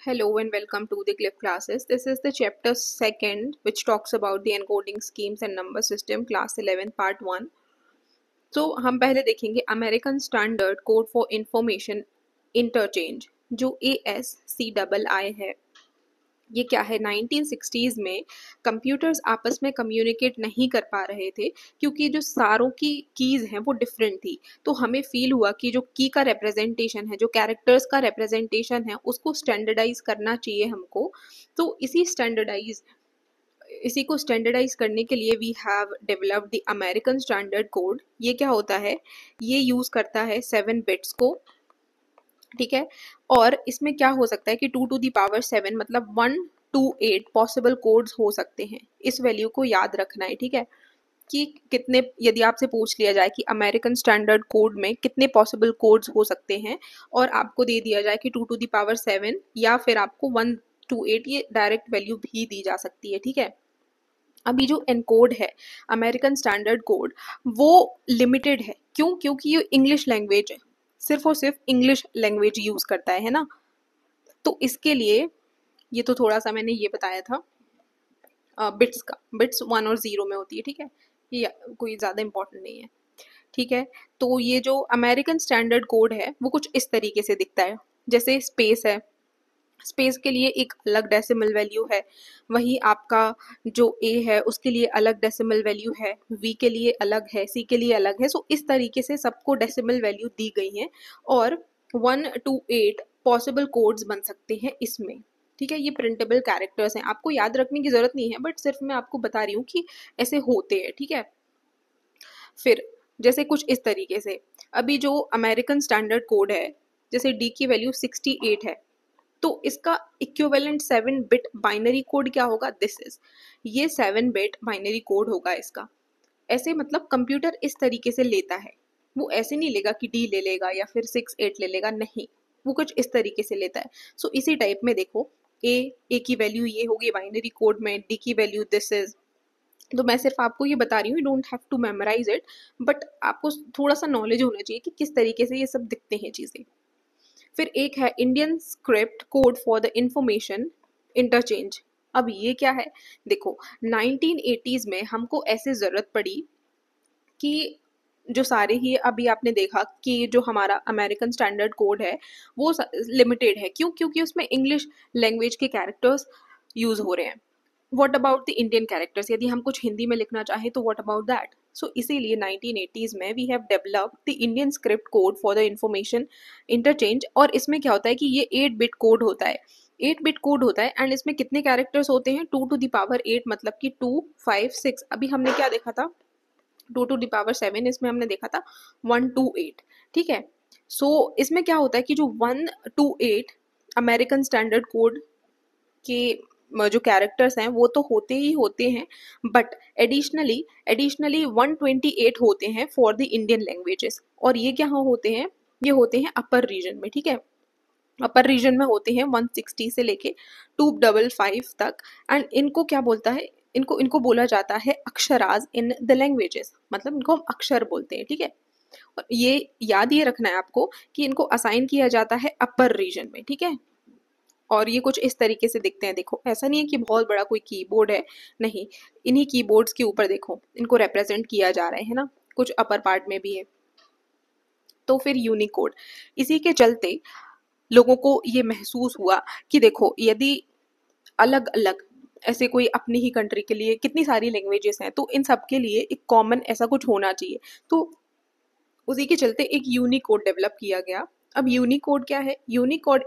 Hello and welcome to the Cliff classes. This is the chapter second, which talks about the encoding schemes and number system, class 11, part 1. तो हम पहले देखेंगे American standard code for information interchange, जो ASCII है। ये क्या है? 1960s में कंप्यूटर्स आपस में कम्युनिकेट नहीं कर पा रहे थे क्योंकि जो सारों की कीज़ हैं वो डिफरेंट थी। तो हमें फील हुआ कि जो की का रिप्रेजेंटेशन है, जो कैरेक्टर्स का रिप्रेजेंटेशन है, उसको स्टैंडर्डाइज करना चाहिए हमको। तो इसी को स्टैंडर्डाइज करने के लिए we have developed the American standard code. ये क्या होता है? ये यूज़ करता है 7 बिट्स को, ठीक है। और इसमें क्या हो सकता है कि 2 to the power 7 मतलब 1 to 8 पॉसिबल कोड्स हो सकते हैं। इस वैल्यू को याद रखना है, ठीक है, कि कितने, यदि आपसे पूछ लिया जाए कि अमेरिकन स्टैंडर्ड कोड में कितने पॉसिबल कोड्स हो सकते हैं और आपको दे दिया जाए कि 2 to the power 7 या फिर आपको 1 to 8, ये डायरेक्ट वैल्यू भी दी जा सकती है, ठीक है। अभी जो एनकोड है अमेरिकन स्टैंडर्ड कोड, वो लिमिटेड है। क्यों? क्योंकि ये इंग्लिश लैंग्वेज है, सिर्फ और सिर्फ इंग्लिश लैंग्वेज यूज करता है ना। तो इसके लिए ये तो थोड़ा सा मैंने ये बताया था बिट्स का, बिट्स 1 और 0 में होती है, ठीक है। ये कोई ज़्यादा इंपॉर्टेंट नहीं है, ठीक है। तो ये जो अमेरिकन स्टैंडर्ड कोड है वो कुछ इस तरीके से दिखता है। जैसे स्पेस है, स्पेस के लिए एक अलग डेसिमल वैल्यू है, वहीं आपका जो ए है उसके लिए अलग डेसिमल वैल्यू है, वी के लिए अलग है, सी के लिए अलग है। सो इस तरीके से सबको डेसिमल वैल्यू दी गई है और 1 to 8 पॉसिबल कोड्स बन सकते हैं इसमें, ठीक है। ये प्रिंटेबल कैरेक्टर्स हैं, आपको याद रखने की जरूरत नहीं है, बट सिर्फ मैं आपको बता रही हूँ कि ऐसे होते हैं, ठीक है। फिर जैसे कुछ इस तरीके से, अभी जो अमेरिकन स्टैंडर्ड कोड है, जैसे डी की वैल्यू 68 है, तो इसका इक्विवेलेंट 7 बिट बाइनरी कोड क्या होगा? दिस इज, ये 7 बिट बाइनरी कोड होगा इसका। ऐसे मतलब कंप्यूटर इस तरीके से लेता है, वो ऐसे नहीं लेगा कि डी ले लेगा या फिर 6 8 ले लेगा, नहीं, वो कुछ इस तरीके से लेता है। सो इसी टाइप में देखो, ए की वैल्यू ये होगी बाइनरी कोड में, डी की वैल्यू दिस इज। तो मैं सिर्फ आपको ये बता रही हूँ, you don't have to memorise it, but आपको थोड़ा सा नॉलेज होना चाहिए कि किस तरीके से ये सब दिखते हैं चीज़ें। फिर एक है Indian script code for the information interchange. अब ये क्या है? देखो 1980s में हमको ऐसे ज़रूरत पड़ी कि जो सारे ही, अभी आपने देखा कि जो हमारा अमेरिकन स्टैंडर्ड कोड है वो लिमिटेड है। क्यों? क्योंकि उसमें इंग्लिश लैंग्वेज के कैरेक्टर्स यूज़ हो रहे हैं। What about the Indian characters? यदि हम कुछ हिंदी में लिखना चाहें तो व्हाट अबाउट दैट? सो इसीलिए 1980s में we have developed the Indian script code for the information interchange. और इसमें क्या होता है कि ये 8 बिट कोड होता है, 8 बिट कोड होता है। एंड इसमें कितने कैरेक्टर्स होते हैं? 2 to the power 8 मतलब कि 2 5 6। अभी हमने क्या देखा था? 2 to the power 7, इसमें हमने देखा था 1 to 8, ठीक है। सो इसमें क्या होता है कि जो 1 to 8 अमेरिकन स्टैंडर्ड कोड के जो कैरेक्टर्स हैं वो तो होते ही होते हैं, बट एडिशनली 128 होते हैं फॉर द इंडियन लैंग्वेजेस। और ये क्या होते हैं? ये होते हैं अपर रीजन में, ठीक है। अपर रीजन में होते हैं 160 से लेके 255 तक। एंड इनको क्या बोलता है? इनको इनको बोला जाता है अक्षराज इन द लैंग्वेजेस, मतलब इनको हम अक्षर बोलते हैं, ठीक है। और ये याद ये रखना है आपको कि इनको असाइन किया जाता है अपर रीजन में, ठीक है। और ये कुछ इस तरीके से दिखते हैं। देखो ऐसा नहीं है कि बहुत बड़ा कोई कीबोर्ड है, नहीं, इन्हीं कीबोर्ड्स के ऊपर देखो इनको रिप्रेजेंट किया जा रहा है ना, कुछ अपर पार्ट में भी है। तो फिर यूनिकोड, इसी के चलते लोगों को ये महसूस हुआ कि देखो यदि अलग अलग ऐसे कोई अपनी ही कंट्री के लिए कितनी सारी लैंग्वेजेस हैं, तो इन सब के लिए एक कॉमन ऐसा कुछ होना चाहिए। तो उसी के चलते एक यूनिकोड डेवलप किया गया। अब यूनिकोड क्या है? Unicode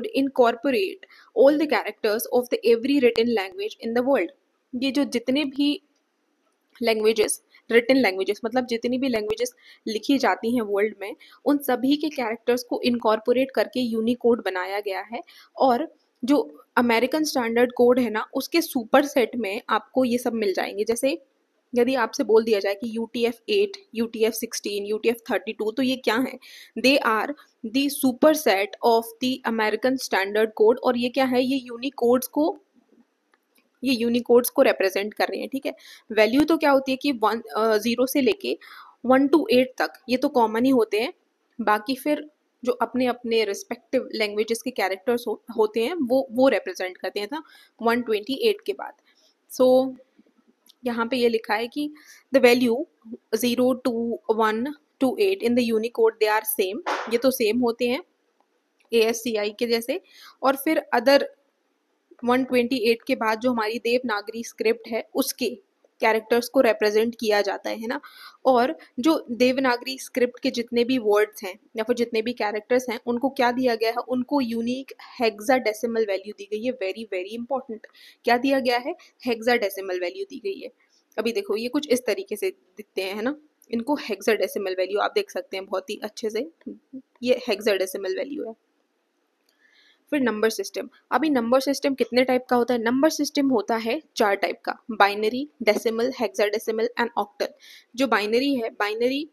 incorporate all the characters of the every written language in the world. ये जो जितने भी लैंग्वेजेस, रिटन लैंग्वेजेस मतलब जितनी भी लैंग्वेजेस लिखी जाती हैं वर्ल्ड में, उन सभी के कैरेक्टर्स को इनकॉर्पोरेट करके यूनिकोड बनाया गया है। और जो अमेरिकन स्टैंडर्ड कोड है ना, उसके सुपर सेट में आपको ये सब मिल जाएंगे। जैसे यदि आपसे बोल दिया जाए कि UTF-8, UTF-16, UTF-32, तो ये क्या है? They are the superset of the American standard code. और ये क्या है? ये यूनिकोड्स को रिप्रेजेंट कर रहे हैं, ठीक है। वैल्यू तो क्या होती है कि 0 से लेके 1 to 8 तक ये तो कॉमन ही होते हैं। बाकी फिर जो अपने अपने रिस्पेक्टिव लैंग्वेजेस के कैरेक्टर्स होते हैं वो रिप्रेजेंट करते हैं ना 128 के बाद। सो यहाँ पे ये लिखा है कि the value 0 to 1 to 8 in the Unicode they are same, ये तो सेम होते हैं ASCII के जैसे। और फिर अदर 128 के बाद जो हमारी देवनागरी स्क्रिप्ट है उसके कैरेक्टर्स को रिप्रेजेंट किया जाता है ना। और जो देवनागरी स्क्रिप्ट के जितने भी वर्ड्स हैं या फिर जितने भी कैरेक्टर्स हैं उनको क्या दिया गया है, उनको यूनिक हेक्साडेसिमल वैल्यू दी गई है। वेरी वेरी इंपॉर्टेंट, क्या दिया गया है, हेक्साडेसिमल वैल्यू दी गई है। अभी देखो ये कुछ इस तरीके से दिखते हैं है ना, इनको हेक्साडेसिमल वैल्यू आप देख सकते हैं बहुत ही अच्छे से, ये हेक्साडेसिमल वैल्यू है। फिर नंबर सिस्टम। अभी नंबर सिस्टम कितने टाइप का होता है, नंबर सिस्टम होता है 4 टाइप का, binary, decimal, hexadecimal and octal. जो बाइनरी है, बाइनरी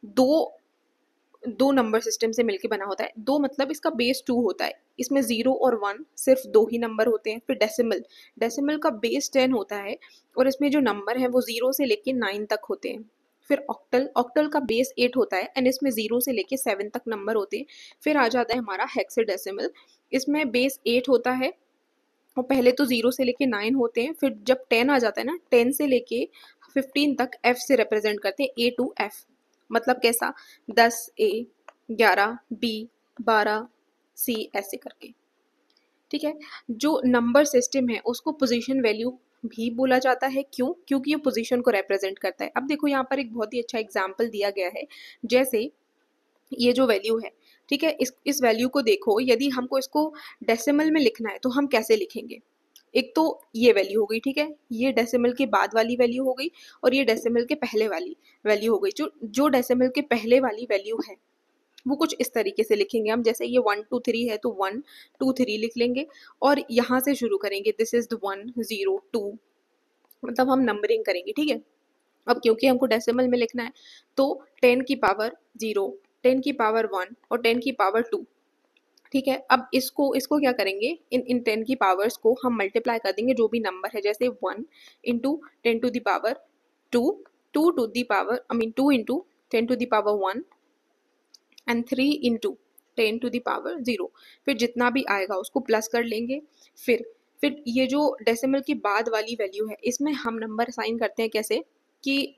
दो नंबर सिस्टम से मिलकर बना होता है। दो मतलब इसका बेस 2 होता है, इसमें 0 और 1 सिर्फ 2 ही नंबर होते हैं। फिर डेसिमल, डेसिमल का बेस 10 होता है और इसमें जो नंबर है वो 0 से लेके 9 तक होते हैं। फिर ऑक्टल, ऑक्टल का बेस 8 होता है एंड इसमें 0 से लेके 7 तक नंबर होते हैं। फिर आ जाता है हमारा हेक्साडेसिमल, इसमें बेस 8 होता है और पहले तो 0 से लेके 9 होते हैं। फिर जब 10 आ जाता है ना, 10 से लेके 15 तक F से रिप्रेजेंट करते हैं, A to F। मतलब कैसा, 10 A, 11 B, 12 C, ऐसे करके। ठीक है, जो नंबर सिस्टम है उसको पोजीशन वैल्यू भी बोला जाता है। क्यों, क्योंकि ये पोजीशन को रिप्रेजेंट करता है। अब देखो यहाँ पर एक बहुत ही अच्छा एग्जाम्पल दिया गया है, जैसे ये जो वैल्यू है, ठीक है, इस वैल्यू को देखो, यदि हमको इसको डेसिमल में लिखना है तो हम कैसे लिखेंगे। एक तो ये वैल्यू हो गई, ठीक है, ये डेसिमल के बाद वाली वैल्यू हो गई और ये डेसिमल के पहले वाली वैल्यू हो गई। जो डेसिमल के पहले वाली वैल्यू है वो कुछ इस तरीके से लिखेंगे हम, जैसे ये 1 2 3 है तो 1 2 3 लिख लेंगे और यहाँ से शुरू करेंगे, दिस इज द 1 0 2, मतलब हम नंबरिंग करेंगे। ठीक है, अब क्योंकि हमको डेसिमल में लिखना है तो 10 की पावर 0, 10 की पावर 1 और 10 की पावर 2। ठीक है, अब इसको इसको क्या करेंगे, इन 10 की पावर्स को हम मल्टीप्लाई कर देंगे जो भी नंबर है, जैसे 1 into 10 to the power 2, 2 to the power 2 into 10 to the power 1 and 3 into 10 to the power 0। फिर जितना भी आएगा उसको प्लस कर लेंगे। फिर ये जो डेसिमल के बाद वाली वैल्यू है इसमें हम नंबर साइन करते हैं कैसे, कि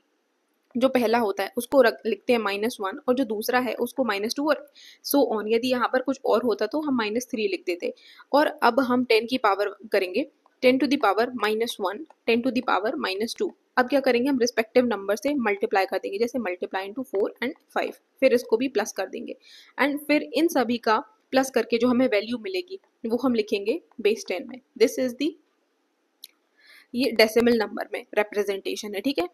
जो पहला होता है उसको लिखते हैं -1 और जो दूसरा है उसको -2 और सो ऑन। यदि यहाँ पर कुछ और होता तो हम -3 लिख देते। और अब हम 10 की पावर करेंगे, 10 to the power -1, 10 to the power -2। अब क्या करेंगे, हम रिस्पेक्टिव नंबर से मल्टीप्लाई कर देंगे, जैसे मल्टीप्लाई इंटू 4 एंड 5, फिर इसको भी प्लस कर देंगे एंड फिर इन सभी का प्लस करके जो हमें वैल्यू मिलेगी वो हम लिखेंगे बेस 10 में। दिस इज दी, ये डेसिमल नंबर में रिप्रेजेंटेशन है। ठीक है,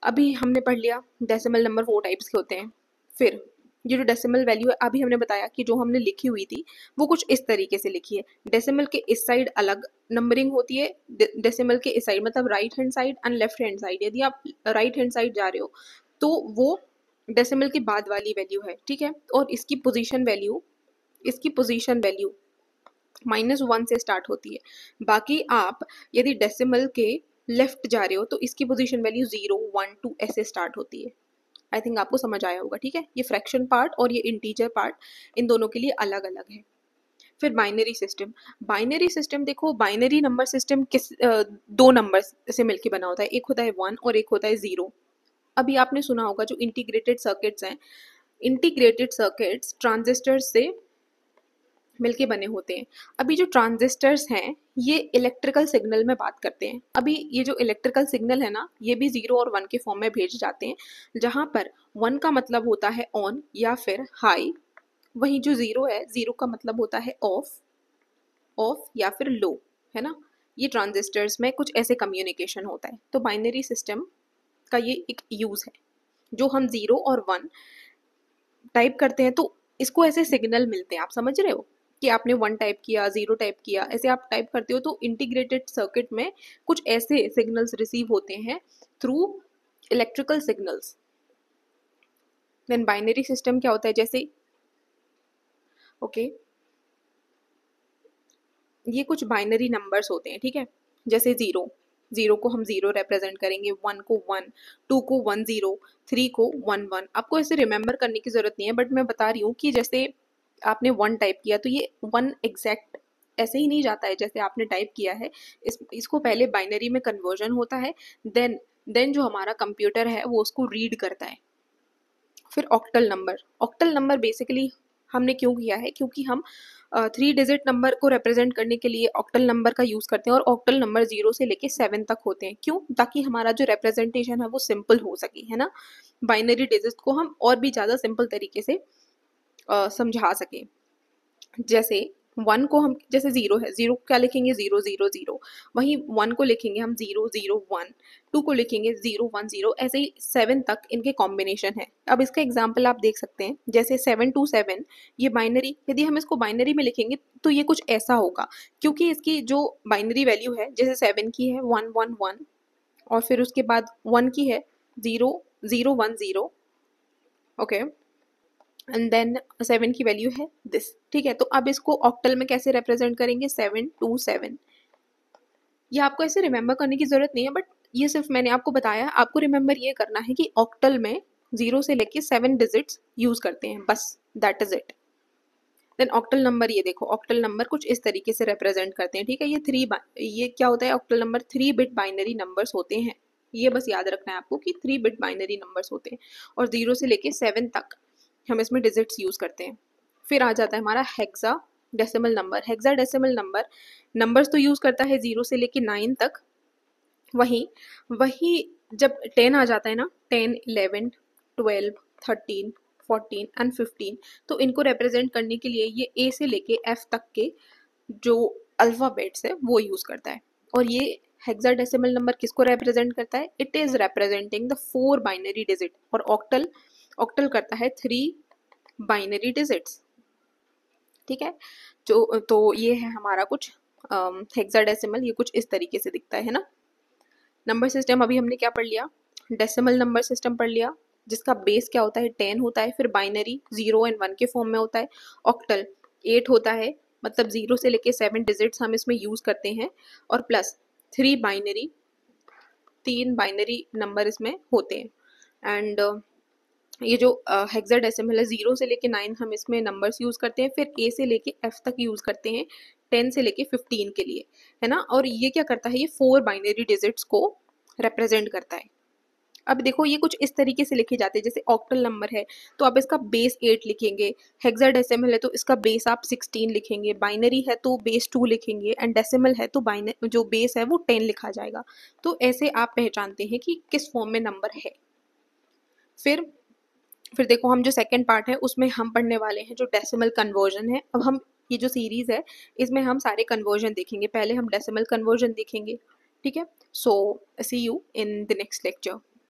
अभी हमने पढ़ लिया डेसिमल नंबर 4 टाइप्स के होते हैं। फिर ये जो डेसिमल वैल्यू है अभी हमने बताया कि जो हमने लिखी हुई थी वो कुछ इस तरीके से लिखी है। डेसिमल के इस साइड अलग नंबरिंग होती है, डेसिमल के इस साइड मतलब right hand side and left hand side. यदि आप राइट हैंड साइड जा रहे हो तो वो डेसिमल के बाद वाली वैल्यू है। ठीक है, और इसकी पोजीशन वैल्यू -1 से स्टार्ट होती है। बाकी आप यदि डेसिमल के लेफ्ट जा रहे हो तो इसकी पोजीशन वैल्यू 0 1 2 ऐसे स्टार्ट होती है। आई थिंक आपको समझ आया होगा। ठीक है, ये फ्रैक्शन पार्ट और ये इंटीजर पार्ट इन दोनों के लिए अलग अलग है। फिर बाइनरी सिस्टम। बाइनरी सिस्टम देखो, बाइनरी नंबर सिस्टम दो नंबर से मिलकर बना होता है, एक होता है 1 और एक होता है 0। अभी आपने सुना होगा जो इंटीग्रेटेड सर्किट्स हैं, इंटीग्रेटेड सर्किट्स ट्रांजिस्टर से मिलके बने होते हैं। अभी जो ट्रांजिस्टर्स हैं ये इलेक्ट्रिकल सिग्नल में बात करते हैं। अभी ये जो इलेक्ट्रिकल सिग्नल है ना, ये भी 0 और 1 के फॉर्म में भेजे जाते हैं, जहाँ पर 1 का मतलब होता है ऑन या फिर हाई, वहीं जो 0 है, 0 का मतलब होता है ऑफ या फिर लो, है ना। ये ट्रांजिस्टर्स में कुछ ऐसे कम्युनिकेशन होता है। तो बाइनरी सिस्टम का ये एक यूज़ है, जो हम 0 और 1 टाइप करते हैं तो इसको ऐसे सिग्नल मिलते हैं। आप समझ रहे हो कि आपने 1 टाइप किया, 0 टाइप किया, ऐसे आप टाइप करते हो तो इंटीग्रेटेड सर्किट में कुछ ऐसे सिग्नल्स रिसीव होते हैं through electrical signals. Then binary system क्या होता है, जैसे ओके ये कुछ बाइनरी नंबर्स होते हैं। ठीक है, जैसे 0 0 को हम 0 रिप्रेजेंट करेंगे, 1 को 1, 2 को 1 0, 3 को 1 1। आपको ऐसे रिमेंबर करने की ज़रूरत नहीं है, बट मैं बता रही हूँ कि जैसे आपने 1 टाइप किया तो ये 1 एग्जैक्ट ऐसे ही नहीं जाता है जैसे आपने टाइप किया है। इसको पहले बाइनरी में कन्वर्जन होता है, देन जो हमारा कंप्यूटर है वो उसको रीड करता है। फिर ऑक्टल नंबर बेसिकली हमने क्यों किया है, क्योंकि हम 3 डिजिट नंबर को रिप्रेजेंट करने के लिए ऑक्टल नंबर का यूज़ करते हैं, और ऑक्टल नंबर 0 से लेके 7 तक होते हैं। क्यों? ताकि हमारा जो रिप्रेजेंटेशन है वो सिंपल हो सके, है ना। बाइनरी डिजिट को हम और भी ज़्यादा सिंपल तरीके से समझा सकें। जैसे 1 को हम, जैसे 0 है, 0 क्या लिखेंगे, 0 0 0। वहीं 1 को लिखेंगे हम 0 0 1, 2 को लिखेंगे 0 1 0, ऐसे ही 7 तक इनके कॉम्बिनेशन है। अब इसका एग्जांपल आप देख सकते हैं, जैसे 7 2 7, ये बाइनरी, यदि हम इसको बाइनरी में लिखेंगे तो ये कुछ ऐसा होगा, क्योंकि इसकी जो बाइनरी वैल्यू है, जैसे 7 की है 1 1 1, और फिर उसके बाद 1 की है 0 0 1 0, ओके, एंड देन 7 की वैल्यू है दिस, ठीक है। तो अब इसको ऑक्टल में कैसे रिप्रेजेंट करेंगे, 7 2 7। ये आपको ऐसे रिमेंबर करने की जरूरत नहीं है, बट ये सिर्फ मैंने आपको बताया, आपको रिमेंबर ये करना है कि ऑक्टल में 0 से लेके 7 डिजिट्स यूज करते हैं, बस that is it. Then octal number, ये देखो ऑक्टल नंबर कुछ इस तरीके से रिप्रेजेंट करते हैं, ठीक है। ये क्या होता है, octal number 3 bit binary numbers होते हैं। ये बस याद रखना है आपको कि 3 बिट बाइनरी नंबर्स होते हैं, और 0 से लेके 7 तक हम इसमें डिजिट्स यूज करते हैं। फिर आ जाता है हमारा hexa decimal number. Hexa decimal number numbers तो यूज करता है 0 से लेके 9 तक। वही वही जब 10 आ जाता है ना, 10 11 12 13 14 एंड 15, तो इनको रिप्रेजेंट करने के लिए ये ए से लेके एफ तक के जो अल्फाबेट्स है वो यूज करता है। और ये हेक्साडेसिमल नंबर किसको रिप्रेजेंट करता है, it is representing the 4 binary digit, और ऑक्टल करता है 3 बाइनरी डिजिट्स, ठीक है। जो तो ये है हमारा कुछ हेक्साडेसिमल, ये कुछ इस तरीके से दिखता है ना। नंबर सिस्टम अभी हमने क्या पढ़ लिया, डेसिमल नंबर सिस्टम पढ़ लिया, जिसका बेस क्या होता है, 10 होता है, फिर बाइनरी 0 एंड 1 के फॉर्म में होता है। ऑक्टल 8 होता है, मतलब 0 से लेके 7 डिजिट्स हम इसमें यूज करते हैं, और प्लस 3 बाइनरी नंबर इसमें होते हैं। एंड ये जो हेक्साडेसिमल है, 0 से लेके 9 हम इसमें नंबर्स यूज करते हैं, फिर ए से लेके एफ तक यूज करते हैं 10 से लेके 15 के लिए, है ना। और ये क्या करता है, ये 4 बाइनरी डिजिट्स को रिप्रेजेंट करता है। अब देखो ये कुछ इस तरीके से लिखे जाते हैं, जैसे ऑक्टल नंबर है तो आप इसका बेस 8 लिखेंगे, हेक्साडेसिमल है तो इसका बेस आप 16 लिखेंगे, बाइनरी है तो बेस 2 लिखेंगे, एंड डेसिमल है तो जो बेस है वो 10 लिखा जाएगा। तो ऐसे आप पहचानते हैं कि किस फॉर्म में नंबर है। फिर देखो हम जो सेकंड पार्ट है उसमें हम पढ़ने वाले हैं जो डेसिमल कन्वर्जन है। अब हम ये जो सीरीज है इसमें हम सारे कन्वर्जन देखेंगे, पहले हम डेसिमल कन्वर्जन देखेंगे, ठीक है। So see you in the next lecture.